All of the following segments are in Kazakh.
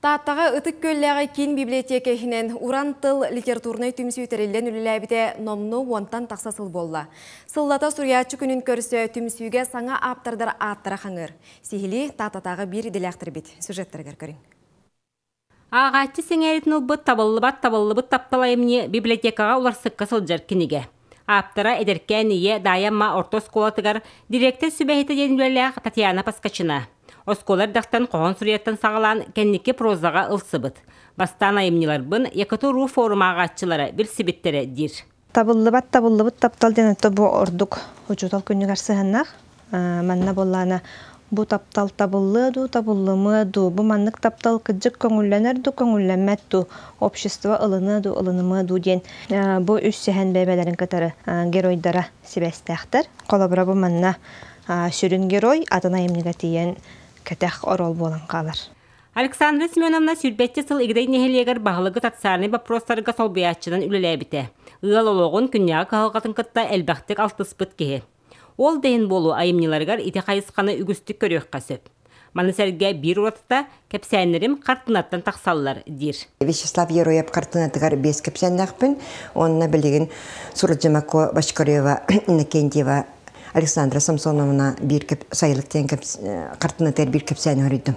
Таттаға ытык көлләғі кейін библиотекахинен уран тыл литературный түмсүйтерілден үліләбіде номну онтан тақсасыл болла. Сыллата Суриячы күнін көрсі түмсүйге саңа аптардар аттыра қаңыр. Сихили таттатағы бір деляқтыр бит. Сюжеттергер көрін. Ағатчы сеңәретін ұлбыт табылыбыт тапталайымне библиотекаға олар сыққа сылжар кінеге. Аптара эдеркен ие Даямма ортос колатыгар директор сүбәйті денілелі Татьяна Паскачына. Осколар дақтан қоғын сүрияттан сағалан кәннеке прозаға ылсыбыт. Бастан айымнелар бұн Якату Ру форум ағатчылары бір сібеттері дир. Табылыбат таптал денетті бұ ордық ұчутал күнігар сығыннақ. Манна боллана бұ таптал табылымыду. Бұ маннық таптал күджік көңілленерді, көңілленмәтті. Общество ылынымыду ден. Бұ үш сәхен бәбәлерін катары геройдара сібәстәқтір. Қолабыра бұ манна сүрін герой атына емнеге тиен кәтәқ орол болан қалар. Александра Семеновна сүрбәтте сыл игдей нехелегер бағылығы татсарны бапростарыға солбиятчыдан үлеләбіте. Ұғал олығын күнняға қағылғатын кытта әлбәқтік алтыспыт кеге. Ол дейін болу айымнеларғар ите қайысқаны үгістік көрек қасып. Манысәрге бір ұратыта кәпсәнерім қартынаттан тақсалылар дир. Вячеслав Ероев қартынатығар 5 кәпсәннақпын. Онына білеген Сураджамако Башкарева Иннокентьева Александра Самсоновна bir sayılıktan kartınatır bir kepseni hörüydüm.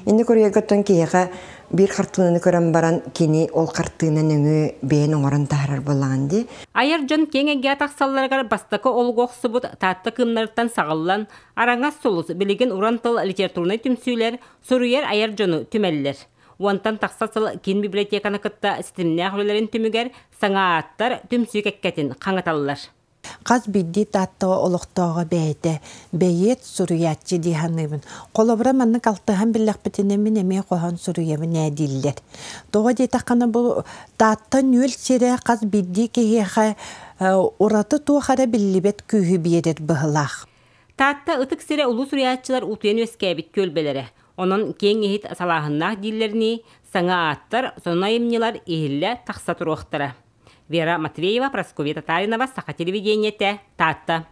Indi koruya götün kiyaka bir kartınını kören baran kini ol kartının öngü beğen oran tahrar bolandı. Ayar John kengege taqsallargar bastaka olgoq subut tatta kımlardan sağıllan aranga solus bilegen urantal literaturnay tümsüler soruyer Ayar John'u tümeller. Ondan taqsasıl kin bibliotekana kıtta sistemine hürlerin tümüger sana attar tümsü kekketin qangatallar. Qaz biddi tattağı oluqtağı beyet suriyatçı dihanıbın. Kolabıra manны kaltıhan billaqbetinemin emeye qohan suriyamınədiller. Doğa detaqana bu tatta nöl sere qaz biddi keheqa uratı tuğara billibet kühü biyedet bıhılaq. Tatta ıtık sere ulu suriyatçılar utuyen öskebit kölbelere. Onun keң ehit salahınnaq dillerini sana attar sonra emnilar ehille taqsa turuqtara. Вера Матвеева, Прасковья Татаринова, Саха телевидения, Тата.